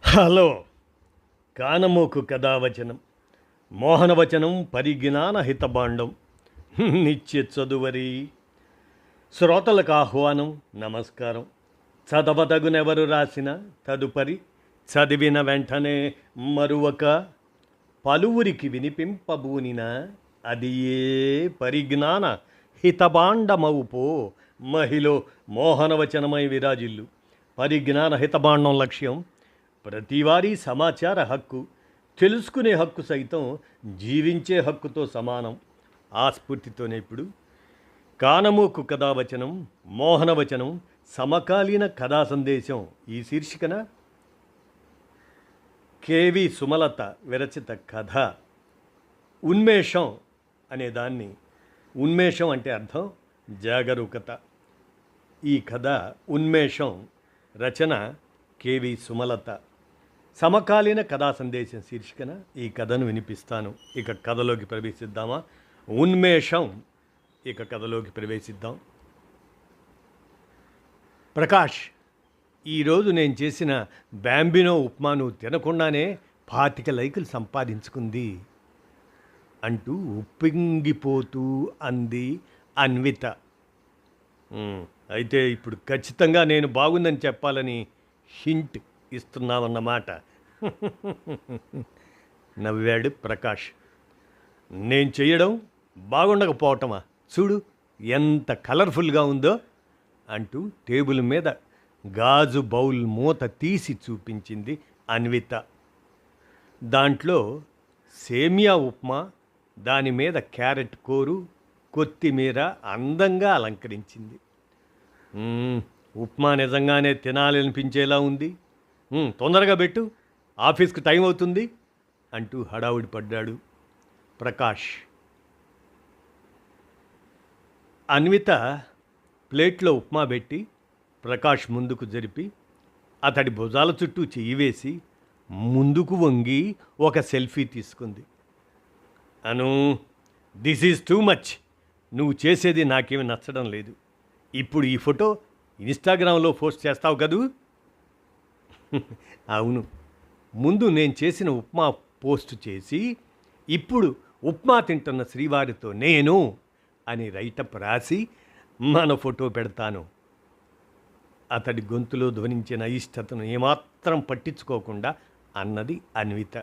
Hello. కానమోకు కథావచనం మోహనవచనం పరిజ్ఞాన హితబాండం నిత్య చదువరి శ్రోతలకు ఆహ్వానం నమస్కారం. చదవదగునెవరు రాసిన తదుపరి చదివిన వెంటనే మరువక పలువురికి వినిపింపబూనిన అది ఏ పరిజ్ఞాన హితబాండమవుపో మహిళ మోహనవచనమై విరాజిల్లు. పరిజ్ఞాన హితబాండం లక్ష్యం ప్రతివారీ సమాచార హక్కు, తెలుసుకునే హక్కు సైతం జీవించే హక్కుతో సమానం. ఆ స్ఫూర్తితోనే ఇప్పుడు కానమోకు కథావచనం మోహనవచనం సమకాలీన కథా సందేశం ఈ శీర్షికన కేవి సుమలత విరచిత కథ ఉన్మేషం అనే దాన్ని, ఉన్మేషం అంటే అర్థం జాగరూకత. ఈ కథ ఉన్మేషం రచన కేవి సుమలత. సమకాలీన కథా సందేశం శీర్షికన ఈ కథను వినిపిస్తాను. ఇక కథలోకి ప్రవేశిద్దామా? ఉన్మేషం. ఇక కథలోకి ప్రవేశిద్దాం. ప్రకాష్, ఈరోజు నేను చేసిన బ్యాంబినో ఉప్మాను తినకుండానే 25 లైకులు సంపాదించుకుంది అంటూ ఉప్పొంగిపోతూ అంది అన్విత. అయితే ఇప్పుడు ఖచ్చితంగా నేను బాగుందని చెప్పాలని హింట్ ఇస్తున్నావన్నమాట. నవ్వాడు ప్రకాష్. నేను చేయడం బాగుండకపోవటమా? చూడు ఎంత కలర్ఫుల్గా ఉందో అంటూ టేబుల్ మీద గాజు బౌల్ మూత తీసి చూపించింది అన్విత. దాంట్లో సేమియా ఉప్మా, దాని మీద క్యారెట్ కోరు, కొత్తిమీర అందంగా అలంకరించింది. ఉప్మా నిజంగానే తినాలనిపించేలా ఉంది. తొందరగా పెట్టు, ఆఫీస్కి టైం అవుతుంది అంటూ హడావుడి పడ్డాడు ప్రకాష్. అన్విత ప్లేట్లో ఉప్మా పెట్టి ప్రకాష్ ముందుకు జరిపి అతడి భుజాల చుట్టూ చెయ్యి వేసి ముందుకు వంగి ఒక సెల్ఫీ తీసుకుంది. అను, దిస్ ఈజ్ టూ మచ్. నువ్వు చేసేది నాకేమి నచ్చడం లేదు. ఇప్పుడు ఈ ఫోటో ఇన్స్టాగ్రామ్లో పోస్ట్ చేస్తావు కదూ? అవును, ముందు నేను చేసిన ఉప్మా పోస్ట్ చేసి ఇప్పుడు ఉప్మా తింటున్న శ్రీవారితో నేను అని రైటప్ రాసి మన ఫోటో పెడతాను. అతడి గొంతులో ధ్వనించిన అయిష్టతను ఏమాత్రం పట్టించుకోకుండా అన్నది అన్విత.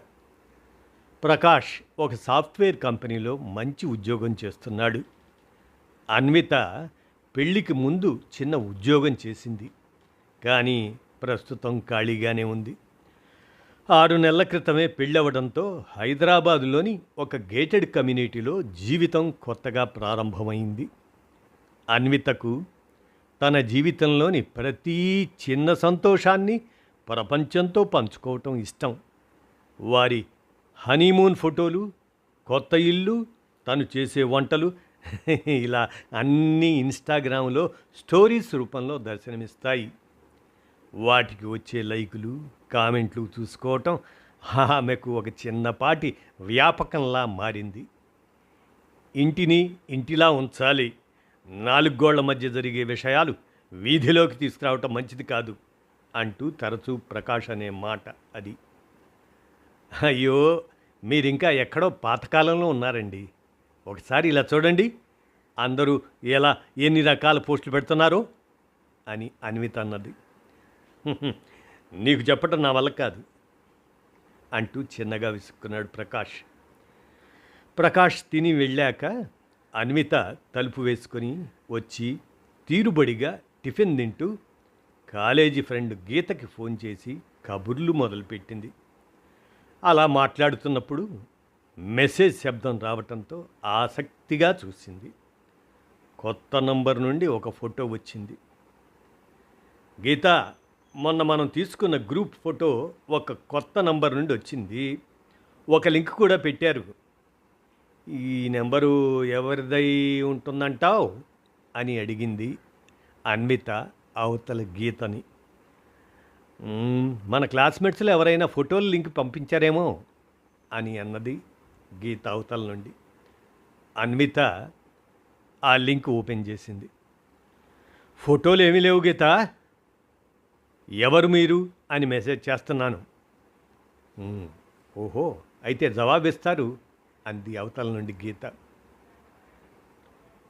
ప్రకాష్ ఒక సాఫ్ట్వేర్ కంపెనీలో మంచి ఉద్యోగం చేస్తున్నాడు. అన్విత పెళ్ళికి ముందు చిన్న ఉద్యోగం చేసింది, కానీ ప్రస్తుతం ఖాళీగానే ఉంది. 6 నెలల క్రితమే పెళ్ళవడంతో హైదరాబాదులోని ఒక గేటెడ్ కమ్యూనిటీలో జీవితం కొత్తగా ప్రారంభమైంది. అన్వితకు తన జీవితంలోని ప్రతి చిన్న సంతోషాన్ని ప్రపంచంతో పంచుకోవటం ఇష్టం. వారి హనీమూన్ ఫోటోలు, కొత్త ఇల్లు, తను చేసే వంటలు ఇలా అన్నీ ఇన్స్టాగ్రామ్లో స్టోరీస్ రూపంలో దర్శనమిస్తాయి. వాటికి వచ్చే లైకులు, కామెంట్లు చూసుకోవటం ఆమెకు ఒక చిన్నపాటి వ్యాపకంలా మారింది. ఇంటిని ఇంటిలా ఉంచాలి, 4 గోళ్ల మధ్య జరిగే విషయాలు వీధిలోకి తీసుకురావటం మంచిది కాదు అంటూ తరచూ ప్రకాష్ అనే మాట అది. అయ్యో, మీరింకా ఎక్కడో పాతకాలంలో ఉన్నారండి. ఒకసారి ఇలా చూడండి, అందరూ ఎన్ని రకాల పోస్టులు పెడుతున్నారో అని అన్విత అన్నది. నీకు చెప్పటం నా వల్ల కాదు అంటూ చిన్నగా విసుక్కున్నాడు ప్రకాష్. ప్రకాష్ తిని వెళ్ళాక అన్విత తలుపు వేసుకొని వచ్చి తీరుబడిగా టిఫిన్ తింటూ కాలేజీ ఫ్రెండ్ గీతకి ఫోన్ చేసి కబుర్లు మొదలుపెట్టింది. అలా మాట్లాడుతున్నప్పుడు మెసేజ్ శబ్దం రావటంతో ఆసక్తిగా చూసింది. కొత్త నంబర్ నుండి ఒక ఫోటో వచ్చింది. గీత, మొన్న మనం తీసుకున్న గ్రూప్ ఫోటో ఒక కొత్త నంబర్ నుండి వచ్చింది. ఒక లింక్ కూడా పెట్టారు. ఈ నెంబరు ఎవరిదై ఉంటుందంటావు అని అడిగింది అన్విత అవతల గీతని. మన క్లాస్మేట్స్లో ఎవరైనా ఫోటోలు లింక్ పంపించారేమో అని అన్నది గీత అవతల నుండి. అన్విత ఆ లింక్ ఓపెన్ చేసింది. ఫోటోలు ఏమీ లేవు గీత. ఎవరు మీరు అని మెసేజ్ చేస్తున్నాను "ఉమ్, ఓహో, అయితే జవాబిస్తారు" అంది అవతల నుండి గీత.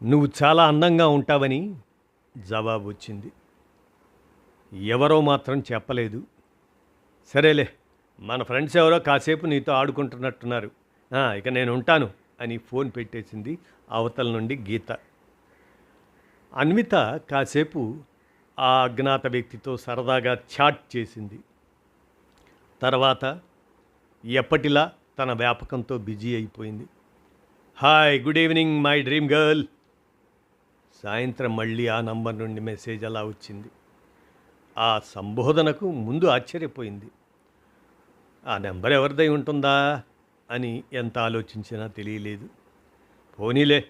"నువ్వు చాలా అందంగా ఉంటావని" జవాబు వచ్చింది. ఎవరో మాత్రం చెప్పలేదు. "సరేలే, మన ఫ్రెండ్స్ ఎవరో కాసేపు నీతో ఆడుకుంటున్నట్టున్నారు. ఇక నేను ఉంటాను" అని ఫోన్ పెట్టేసింది అవతల నుండి గీత. అన్విత కాసేపు ఆ అజ్ఞాత వ్యక్తితో సరదాగా చాట్ చేసింది. తర్వాత ఎప్పటిలా తన వ్యాపకంతో బిజీ అయిపోయింది. Hi, good evening my dream girl. సాయంత్రం మళ్ళీ ఆ నంబర్ నుండి మెసేజ్ అలా వచ్చింది. ఆ సంబోధనకు ముందు ఆశ్చర్యపోయింది. ఆ నెంబర్ ఎవరిదై ఉంటుందా అని ఎంత ఆలోచించినా తెలియలేదు. పోనీలే,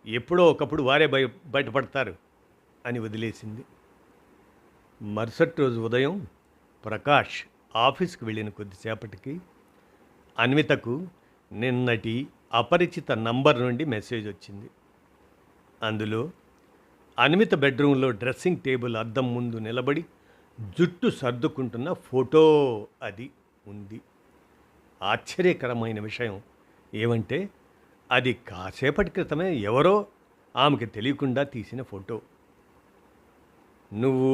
ఎప్పుడో ఒకప్పుడు వారే బయటపడతారు అని వదిలేసింది. మరుసటి రోజు ఉదయం ప్రకాష్ ఆఫీస్కి వెళ్ళిన కొద్దిసేపటికి అన్వితకు నిన్నటి అపరిచిత నంబర్ నుండి మెసేజ్ వచ్చింది. అందులో అన్విత బెడ్రూమ్లో డ్రెస్సింగ్ టేబుల్ అద్దం ముందు నిలబడి జుట్టు సర్దుకుంటున్న ఫోటో అది ఉంది. ఆశ్చర్యకరమైన విషయం ఏమంటే అది కాసేపటి క్రితమే ఎవరో ఆమెకు తెలియకుండా తీసిన ఫోటో. "నువ్వు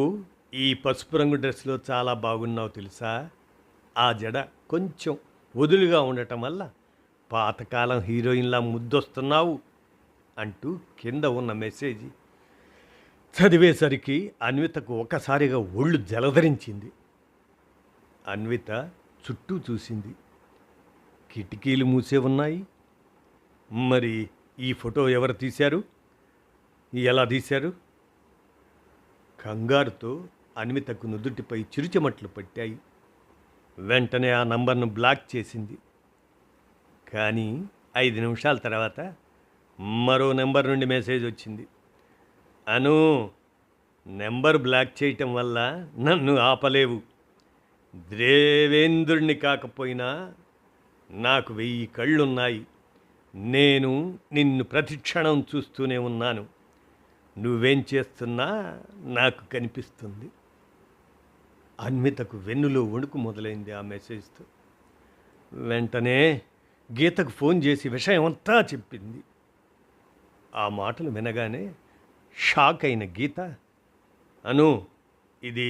ఈ పసుపు రంగు డ్రెస్లో చాలా బాగున్నావు తెలుసా? ఆ జడ కొంచెం వదులుగా ఉండటం వల్ల పాతకాలం హీరోయిన్లా ముద్దొస్తున్నావు" అంటూ కింద ఉన్న మెసేజ్ చదివేసరికి అన్వితకు ఒకసారిగా ఒళ్ళు జలధరించింది. అన్విత చుట్టూ చూసింది. కిటికీలు మూసే ఉన్నాయి. మరి ఈ ఫోటో ఎవరు తీశారు? ఎలా తీశారు? కంగారుతో అన్వితకు నుదుటిపై చిరుచెమట్లు పట్టాయి. వెంటనే ఆ నంబర్ను బ్లాక్ చేసింది. కానీ 5 నిమిషాల తర్వాత మరో నెంబర్ నుండి మెసేజ్ వచ్చింది. "అను, నెంబర్ బ్లాక్ చేయటం వల్ల నన్ను ఆపలేవు. దేవేంద్రుణ్ణి కాకపోయినా నాకు 1000 కళ్ళున్నాయి. నేను నిన్ను ప్రతిక్షణం చూస్తూనే ఉన్నాను. నువ్వేం చేస్తున్నా నాకు కనిపిస్తుంది." అన్వితకు వెన్నులో వణుకు మొదలైంది ఆ మెసేజ్తో. వెంటనే గీతకు ఫోన్ చేసి విషయం అంతా చెప్పింది. ఆ మాటలు వినగానే షాక్ అయిన గీత, "అను, ఇది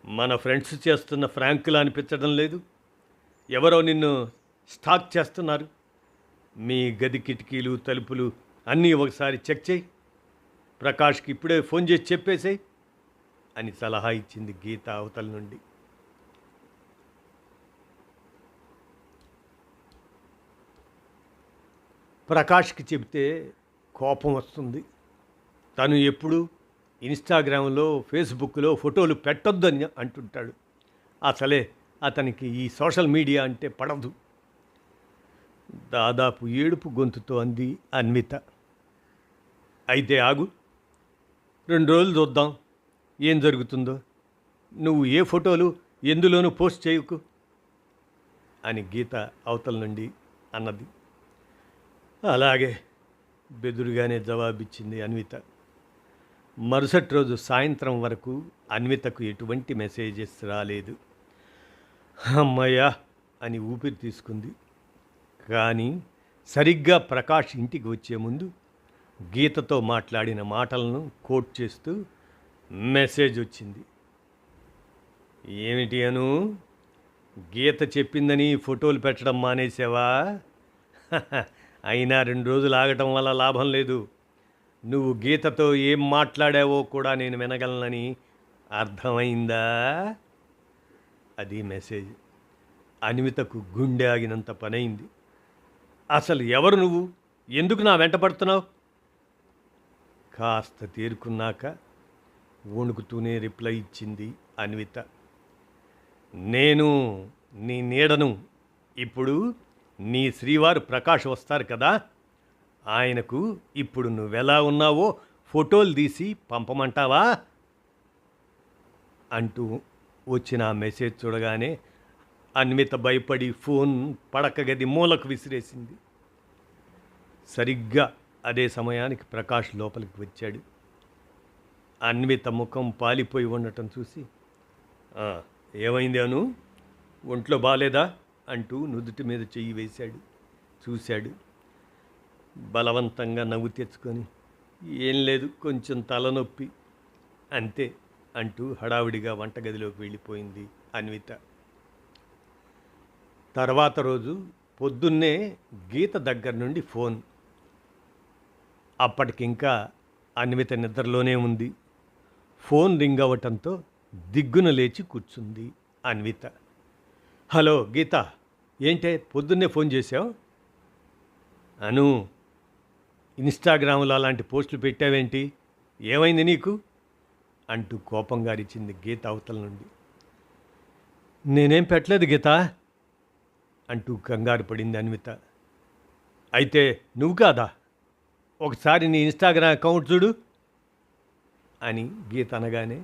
మన ఫ్రెండ్స్ చేస్తున్న ఫ్రాంకులా అనిపించడం లేదు. ఎవరో నిన్ను స్టాక్ చేస్తున్నారు. మీ గది కిటికీలు తలుపులు అన్నీ ఒకసారి చెక్ చేయి. ప్రకాష్కి ఇప్పుడే ఫోన్ చేసి చెప్పేసేయ్" అని సలహా ఇచ్చింది గీత అవతల నుండి. ప్రకాష్కి చెబితే కోపం వస్తుంది. తను ఎప్పుడు ఇన్స్టాగ్రామ్లో ఫేస్బుక్లో ఫోటోలు పెట్టొద్దని అంటుంటాడు. అసలే అతనికి ఈ సోషల్ మీడియా అంటే పడదు. దాదాపు ఏడుపు గొంతుతో అంది అన్విత. "అయితే ఆగు, 2 రోజులు చూద్దాం ఏం జరుగుతుందో. నువ్వు ఏ ఫోటోలు ఎందులోనూ పోస్ట్ చేయకు" అని గీత అవతల నుండి అన్నది. "అలాగే" బెదురుగానే జవాబిచ్చింది అన్విత. మరుసటి రోజు సాయంత్రం వరకు అన్వితకు ఎటువంటి మెసేజెస్ రాలేదు. "అమ్మయ్యా" అని ఊపిరి తీసుకుంది. కానీ సరిగ్గా ప్రకాష్ ఇంటికి వచ్చే ముందు గీతతో మాట్లాడిన మాటలను కోట్ చేస్తూ మెసేజ్ వచ్చింది. "ఏమిటి అను, గీత చెప్పిందని ఫోటోలు పెట్టడం మానేసావా? అయినా 2 రోజులు ఆగటం వల్ల లాభం లేదు. నువ్వు గీతతో ఏం మాట్లాడావో కూడా నేను వినగలనని అర్థమైందా?" అది మెసేజ్. అన్వితకు గుండె ఆగినంత పనైంది. "అసలు ఎవరు నువ్వు? ఎందుకు నా వెంట పడుతున్నావు?" కాస్త తేరుకున్నాక వణుకుతూనే రిప్లై ఇచ్చింది అన్విత. "నేను నీ నీడను. ఇప్పుడు నీ శ్రీవారు ప్రకాష్ వస్తారు కదా, ఆయనకు ఇప్పుడు నువ్వెలా ఉన్నావో ఫోటోలు తీసి పంపమంటావా?" అంటూ వచ్చిన ఆ మెసేజ్ చూడగానే అన్విత భయపడి ఫోన్ పడక గది మూలకు విసిరేసింది. సరిగ్గా అదే సమయానికి ప్రకాష్ లోపలికి వచ్చాడు. అన్విత ముఖం పాలిపోయి ఉండటం చూసి, "ఏమైంది అను, ఒంట్లో బాలేదా?" అంటూ నుదుటి మీద చెయ్యి వేశాడు. చూశాడు. బలవంతంగా నవ్వు తెచ్చుకొని, ఏం లేదు, కొంచెం తలనొప్పి అంతే అంటూ హడావిడిగా వంటగదిలోకి వెళ్ళిపోయింది అన్విత. తర్వాత రోజు పొద్దున్నే గీత దగ్గర నుండి ఫోన్. అప్పటికింకా అన్విత నిద్రలోనే ఉంది. ఫోన్ రింగ్ అవ్వటంతో దిగ్గున లేచి కూర్చుంది అన్విత. హలో గీత, ఏంటే పొద్దున్నే ఫోన్ చేశావు? అను, ఇన్స్టాగ్రామ్లో అలాంటి పోస్టులు పెట్టావేంటి? ఏమైంది నీకు? అంటూ కోపంగా అరిచింది గీత అవతల నుండి. నేనేం పెట్టలేదు గీత అంటూ కంగారు పడింది అన్విత. అయితే నువ్వు కాదా? ఒకసారి నీ ఇన్స్టాగ్రామ్ అకౌంట్ చూడు అని గీత అనగానే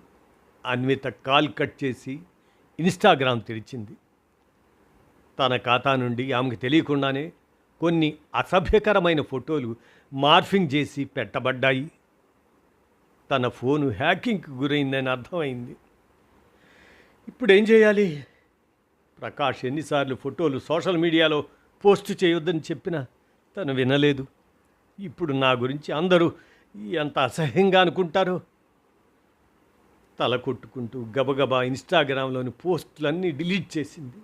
అన్విత కాల్ కట్ చేసి ఇన్స్టాగ్రామ్ తెరిచింది. తన ఖాతా నుండి ఆమెకు తెలియకుండానే కొన్ని అసభ్యకరమైన ఫోటోలు మార్ఫింగ్ చేసి పెట్టబడ్డాయి. తన ఫోను హ్యాకింగ్కి గురైందని అర్థమైంది. ఇప్పుడేం చేయాలి? ప్రకాష్ ఎన్నిసార్లు ఫోటోలు సోషల్ మీడియాలో పోస్ట్ చేయొద్దని చెప్పినా తను వినలేదు. ఇప్పుడు నా గురించి అందరూ ఎంత అసహ్యంగా అనుకుంటారో. తల కొట్టుకుంటూ గబగబా ఇన్స్టాగ్రామ్లోని పోస్టులన్నీ డిలీట్ చేసింది.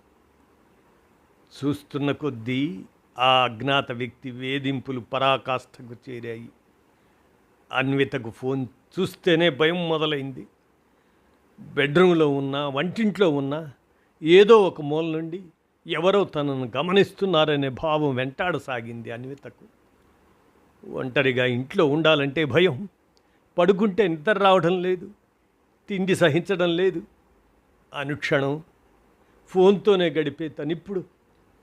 చూస్తున్న కొద్దీ ఆ అజ్ఞాత వ్యక్తి వేధింపులు పరాకాష్ఠకు చేరాయి. అన్వితకు ఫోన్ చూస్తేనే భయం మొదలైంది. బెడ్రూమ్లో ఉన్నా, వంటింట్లో ఉన్నా ఏదో ఒక మూల నుండి ఎవరో తనను గమనిస్తున్నారనే భావం వెంటాడసాగింది అన్వితకు. ఒంటరిగా ఇంట్లో ఉండాలంటే భయం. పడుకుంటే నిద్ర రావడం లేదు, తిండి సహించడం లేదు. అనుక్షణం ఫోన్తోనే గడిపే తనిప్పుడు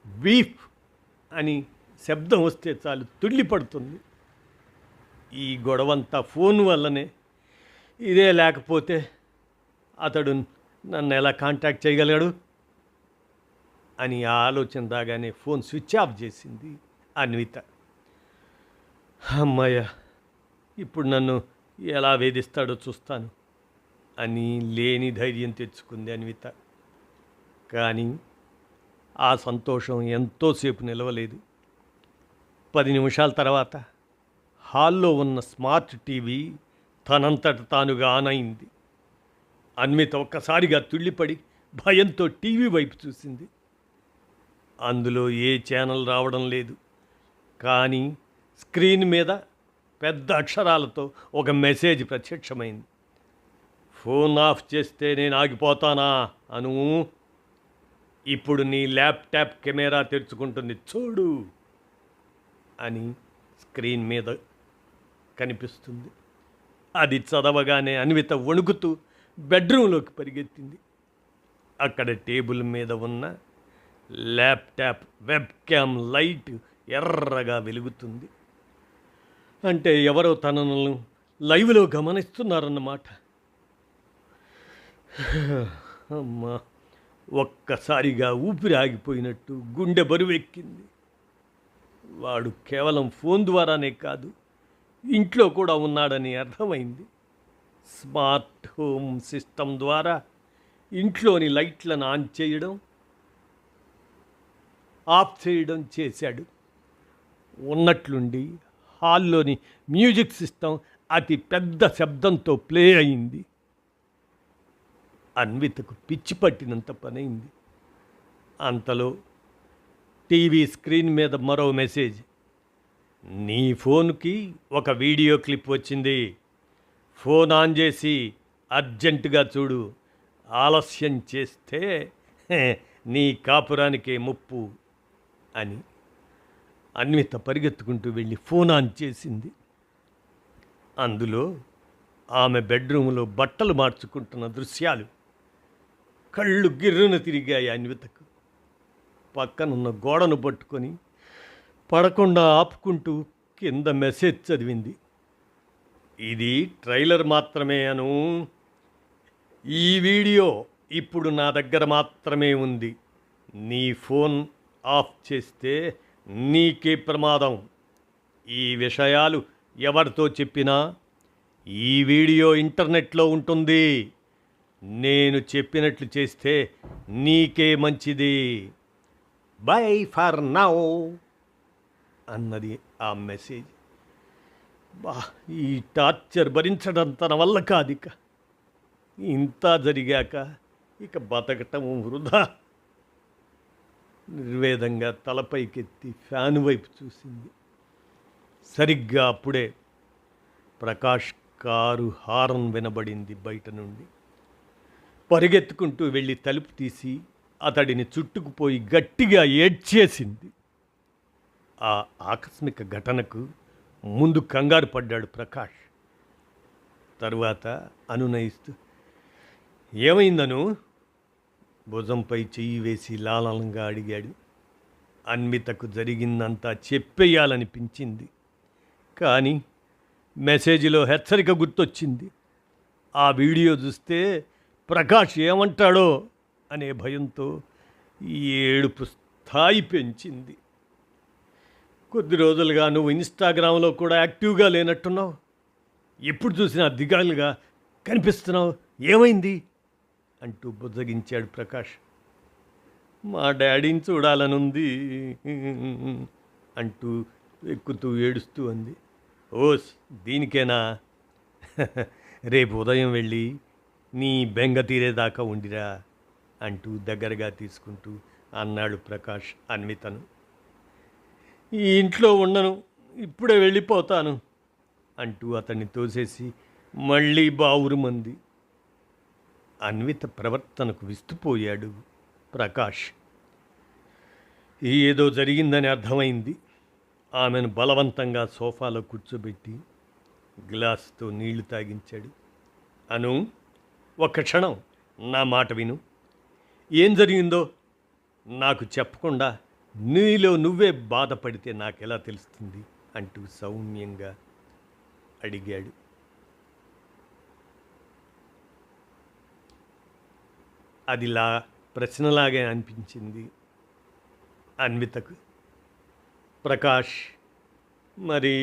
బీఫ్ అని శబ్దం వస్తే చాలు తుళ్ళిపడుతుంది. ఈ గొడవంతా ఫోన్ వల్లనే. ఇదే లేకపోతే అతడు నన్ను ఎలా కాంటాక్ట్ చేయగలిగాడు అని ఆ ఆలోచన రాగానే ఫోన్ స్విచ్ ఆఫ్ చేసింది అన్విత. అమ్మాయ, ఇప్పుడు నన్ను ఎలా వేధిస్తాడో చూస్తాను అని లేని ధైర్యం తెచ్చుకుంది అన్విత. కానీ ఆ సంతోషం ఎంతోసేపు నిలవలేదు. 10 నిమిషాల తర్వాత హాల్లో ఉన్న స్మార్ట్ టీవీ తనంతట తానుగా ఆన్ అయింది. అన్విత ఒక్కసారిగా తుళ్ళిపడి భయంతో టీవీ వైపు చూసింది. అందులో ఏ ఛానల్ రావడం లేదు. కానీ స్క్రీన్ మీద పెద్ద అక్షరాలతో ఒక మెసేజ్ ప్రత్యక్షమైంది. ఫోన్ ఆఫ్ చేస్తే నేను ఆగిపోతానా అను? ఇప్పుడు నీ ల్యాప్టాప్ కెమెరా తెరుచుకుంటుంది చూడు అని స్క్రీన్ మీద కనిపిస్తుంది. అది చదవగానే అన్విత వణుకుతూ బెడ్రూమ్లోకి పరిగెత్తింది. అక్కడ టేబుల్ మీద ఉన్న ల్యాప్టాప్ వెబ్ క్యామ్ లైట్ ఎర్రగా వెలుగుతుంది. అంటే ఎవరో తనను లైవ్లో గమనిస్తున్నారన్నమాట. అమ్మా, ఒక్కసారిగా ఊపిరి ఆగిపోయినట్టు గుండె బరువెక్కింది. వాడు కేవలం ఫోన్ ద్వారానే కాదు, ఇంట్లో కూడా ఉన్నాడని అర్థమైంది. స్మార్ట్ హోమ్ సిస్టమ్ ద్వారా ఇంట్లోని లైట్లను ఆన్ చేయడం, ఆఫ్ చేయడం చేశాడు. ఉన్నట్లుండి హాల్లోని మ్యూజిక్ సిస్టమ్ అతి పెద్ద శబ్దంతో ప్లే అయింది. అన్వితకు పిచ్చి పట్టినంత పనైంది. అంతలో టీవీ స్క్రీన్ మీద మరో మెసేజ్. నీ ఫోన్కి ఒక వీడియో క్లిప్ వచ్చింది. ఫోన్ ఆన్ చేసి అర్జెంటుగా చూడు. ఆలస్యం చేస్తే నీ కాపురానికే ముప్పు అని. అన్విత పరిగెత్తుకుంటూ వెళ్ళి ఫోన్ ఆన్ చేసింది. అందులో ఆమె బెడ్రూమ్లో బట్టలు మార్చుకుంటున్న దృశ్యాలు. కళ్ళు గిర్రున తిరిగాయి అన్వితకు. పక్కనున్న గోడను పట్టుకొని పడకుండా ఆపుకుంటూ కింద మెసేజ్ చదివింది. ఇది ట్రైలర్ మాత్రమే అను. ఈ వీడియో ఇప్పుడు నా దగ్గర మాత్రమే ఉంది. నీ ఫోన్ ఆఫ్ చేస్తే నీకే ప్రమాదం. ఈ విషయాలు ఎవరితో చెప్పినా ఈ వీడియో ఇంటర్నెట్లో ఉంటుంది. నేను చెప్పినట్లు చేస్తే నీకే మంచిది. బై ఫర్ నౌ అన్నది ఆ మెసేజ్. బా, ఈ టార్చర్ భరించడం తన వల్ల కాదిక. ఇంత జరిగాక ఇక బతకటం వృధా. నిర్వేదంగా తలపైకెత్తి ఫ్యాన్ వైపు చూసింది. సరిగ్గా అప్పుడే ప్రకాష్ కారు హారన్ వినబడింది బయట నుండి. పరిగెత్తుకుంటూ వెళ్ళి తలుపు తీసి అతడిని చుట్టుకుపోయి గట్టిగా ఏడ్చేసింది. ఆ ఆకస్మిక ఘటనకు ముందు కంగారు పడ్డాడు ప్రకాష్. తరువాత అనునయిస్తూ, ఏమైందను? భుజంపై చెయ్యి వేసి లాలనంగా అడిగాడు. అన్వితకు జరిగిందంతా చెప్పేయాలనిపించింది. కానీ మెసేజ్లో హెచ్చరిక గుర్తొచ్చింది. ఆ వీడియో చూస్తే ప్రకాష్ ఏమంటాడో అనే భయంతో ఏడుపు స్థాయి పెంచింది. కొద్ది రోజులుగా నువ్వు ఇన్స్టాగ్రామ్లో కూడా యాక్టివ్గా లేనట్టున్నావు. ఎప్పుడు చూసినా దిగాలుగా కనిపిస్తున్నావు. ఏమైంది అంటూ బుజ్జగించాడు ప్రకాష్. మా డాడీని చూడాలనుంది అంటూ ఎక్కుతూ ఏడుస్తూ అంది. ఓస్, దీనికేనా? రేపు ఉదయం వెళ్ళి నీ బెంగ తీరేదాకా ఉండిరా అంటూ దగ్గరగా తీసుకుంటూ అన్నాడు ప్రకాష్ అన్వితను. ఈ ఇంట్లో ఉండను, ఇప్పుడే వెళ్ళిపోతాను అంటూ అతన్ని తోసేసి మళ్ళీ బావురుమంది. అన్విత ప్రవర్తనకు విస్తుపోయాడు ప్రకాష్. ఏదో జరిగిందని అర్థమైంది. ఆమెను బలవంతంగా సోఫాలో కూర్చోబెట్టి గ్లాసుతో నీళ్లు తాగించాడు. అను, ఒక్క క్షణం నా మాట విను. ఏం జరిగిందో నాకు చెప్పకుండా నీలో నువ్వే బాధపడితే నాకెలా తెలుస్తుంది అంటూ సౌమ్యంగా అడిగాడు. అదిలా ప్రశ్నలాగే అనిపించింది అన్వితకు. ప్రకాష్, మరి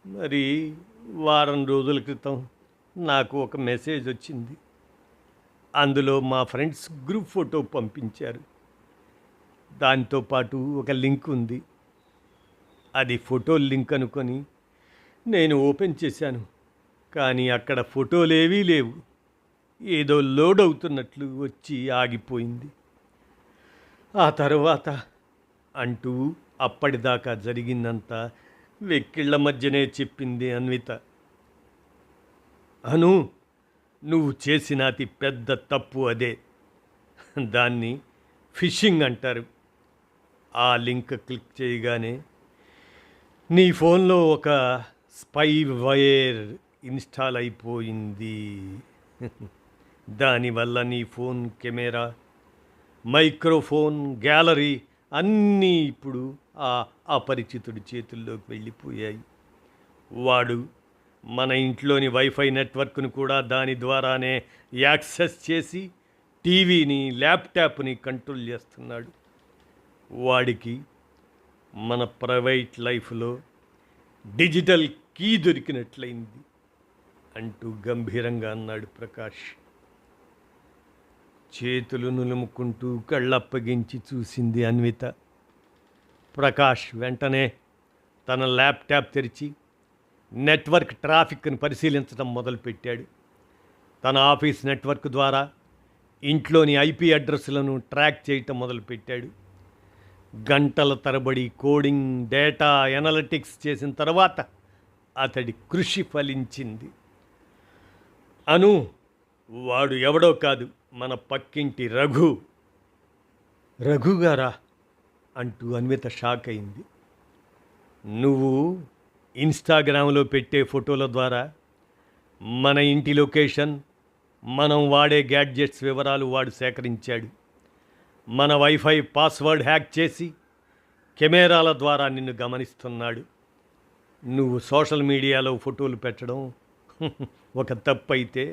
మరి వారం రోజుల క్రితం నాకు ఒక మెసేజ్ వచ్చింది. అందులో మా ఫ్రెండ్స్ గ్రూప్ ఫోటో పంపించారు. దాంతోపాటు ఒక లింక్ ఉంది. అది ఫోటో లింక్ అనుకొని నేను ఓపెన్ చేశాను. కానీ అక్కడ ఫోటోలేవీ లేవు. ఏదో లోడ్ అవుతున్నట్లు వచ్చి ఆగిపోయింది. ఆ తర్వాత అంటూ అప్పటిదాకా జరిగిందంతా వెక్కిళ్ళ మధ్యనే చెప్పింది అన్విత. అను, నువ్వు చేసిన అతి పెద్ద తప్పు అదే. దాన్ని ఫిషింగ్ అంటారు. ఆ లింక్ క్లిక్ చేయగానే నీ ఫోన్లో ఒక స్పైవేర్ ఇన్స్టాల్ అయిపోయింది. దానివల్ల నీ ఫోన్ కెమెరా, మైక్రోఫోన్, గ్యాలరీ అన్నీ ఇప్పుడు ఆ అపరిచితుడి చేతుల్లోకి వెళ్ళిపోయాయి. వాడు మన ఇంట్లోని వైఫై నెట్వర్క్ను కూడా దాని ద్వారానే యాక్సెస్ చేసి టీవీని, ల్యాప్టాప్ని కంట్రోల్ చేస్తున్నాడు. వాడికి మన ప్రైవేట్ లైఫ్లో డిజిటల్ కీ దొరికినట్లయింది అంటూ గంభీరంగా అన్నాడు ప్రకాష్. చేతులు నులుముకుంటూ కళ్ళప్పగించి చూసింది అన్విత. ప్రకాష్ వెంటనే తన ల్యాప్టాప్ తెరిచి నెట్వర్క్ ట్రాఫిక్ను పరిశీలించడం మొదలుపెట్టాడు. తన ఆఫీస్ నెట్వర్క్ ద్వారా ఇంట్లోని ఐపీ అడ్రస్లను ట్రాక్ చేయటం మొదలుపెట్టాడు. గంటల తరబడి కోడింగ్, డేటా ఎనలిటిక్స్ చేసిన తర్వాత అతడి కృషి ఫలించింది. అను, వాడు ఎవడో కాదు, మన పక్కింటి రఘు. రఘుగారా అంటూ అన్విత షాక్ అయింది. నువ్వు ఇన్స్టాగ్రామ్లో పెట్టే ఫోటోల ద్వారా మన ఇంటి లొకేషన్, మనం వాడే గ్యాడ్జెట్స్ వివరాలు వాడు సేకరించాడు. మన వైఫై పాస్వర్డ్ హ్యాక్ చేసి కెమెరాల ద్వారా నిన్ను గమనిస్తున్నాడు. నువ్వు సోషల్ మీడియాలో ఫోటోలు పెట్టడం ఒక తప్పు అయితే,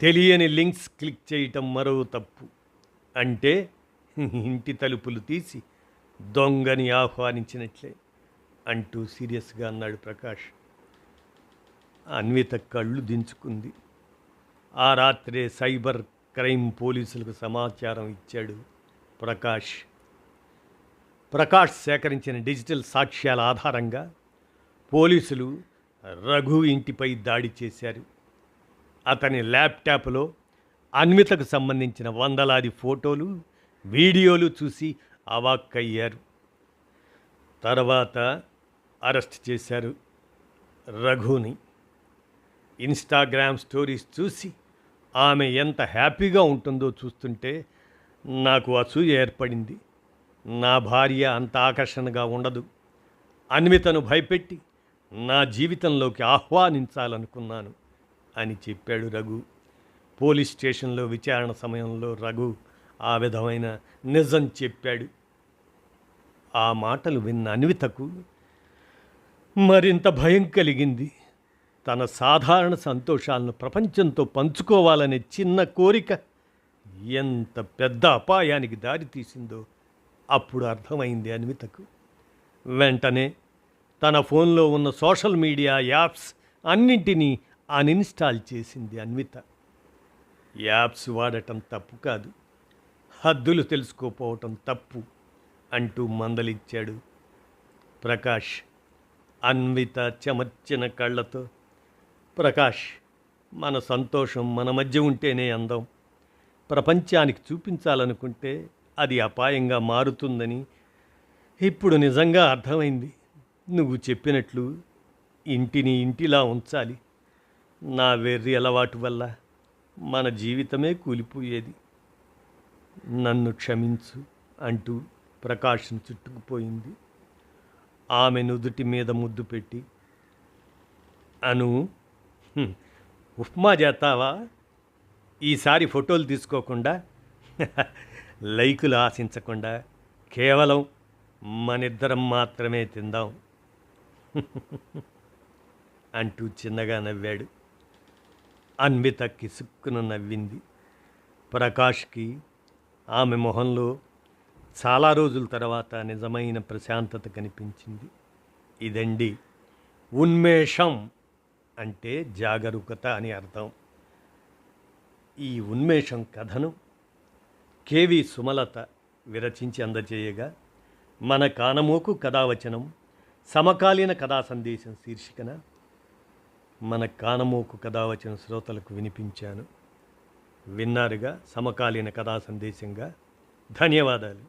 తెలియని లింక్స్ క్లిక్ చేయటం మరో తప్పు. అంటే ఇంటి తలుపులు తీసి దొంగని ఆహ్వానించినట్లే అంటూ సీరియస్గా అన్నాడు ప్రకాష్. అన్విత కళ్ళు దించుకుంది. ఆ రాత్రే సైబర్ క్రైమ్ పోలీసులకు సమాచారం ఇచ్చాడు ప్రకాష్. ప్రకాష్ సేకరించిన డిజిటల్ సాక్ష్యాల ఆధారంగా పోలీసులు రఘు ఇంటిపై దాడి చేశారు. అతని ల్యాప్టాప్లో అన్వితకు సంబంధించిన వందలాది ఫోటోలు, వీడియోలు చూసి అవాక్కయ్యారు. తర్వాత అరెస్ట్ చేశారు రఘుని. ఇన్స్టాగ్రామ్ స్టోరీస్ చూసి ఆమె ఎంత హ్యాపీగా ఉంటుందో చూస్తుంటే నాకు అసూయ ఏర్పడింది. నా భార్య అంత ఆకర్షణగా ఉండదు. అన్వితను భయపెట్టి నా జీవితంలోకి ఆహ్వానించాలనుకున్నాను అని చెప్పాడు రఘు. పోలీస్ స్టేషన్లో విచారణ సమయంలో రఘు ఆ విధమైన నిజం చెప్పాడు. ఆ మాటలు విన్న అన్వితకు మరింత భయం కలిగింది. తన సాధారణ సంతోషాలను ప్రపంచంతో పంచుకోవాలనే చిన్న కోరిక ఎంత పెద్ద అపాయానికి దారితీసిందో అప్పుడు అర్థమైంది అన్వితకు. వెంటనే తన ఫోన్లో ఉన్న సోషల్ మీడియా యాప్స్ అన్నింటినీ అన్ఇన్స్టాల్ చేసింది అన్విత. యాప్స్ వాడటం తప్పు కాదు, హద్దులు తెలుసుకోపోవటం తప్పు అంటూ మందలిచ్చాడు ప్రకాష్. అన్విత చెమర్చిన కళ్ళతో, ప్రకాష్, మన సంతోషం మన మధ్య ఉంటేనే అందం. ప్రపంచానికి చూపించాలనుకుంటే అది అపాయంగా మారుతుందని ఇప్పుడు నిజంగా అర్థమైంది. నువ్వు చెప్పినట్లు ఇంటిని ఇంటిలా ఉంచాలి. నా వెర్రి అలవాటు వల్ల మన జీవితమే కూలిపోయేది. నన్ను క్షమించు అంటూ ప్రకాష్ను చుట్టుకుపోయింది. ఆమె నుదుటి మీద ముద్దు పెట్టి, అను, ఉప్మా చేస్తావా? ఈసారి ఫోటోలు తీసుకోకుండా, లైకులు ఆశించకుండా, కేవలం మనిద్దరం మాత్రమే తిందాం అంటూ చిన్నగా నవ్వాడు. అన్విత కిసుక్కున నవ్వింది. ప్రకాష్కి ఆమె మొహంలో చాలా రోజుల తర్వాత నిజమైన ప్రశాంతత కనిపించింది. ఇదండి ఉన్మేషం అంటే జాగరూకత అని అర్థం. ఈ ఉన్మేషం కథను కేవి సుమలత విరచించి అందజేయగా, మన కానమోకు కథావచనం సమకాలీన కథా సందేశం శీర్షికన మన కానమోకు కథావచన శ్రోతలకు వినిపించాను. విన్నారుగా సమకాలీన కథా సందేశంగా. ధన్యవాదాలు.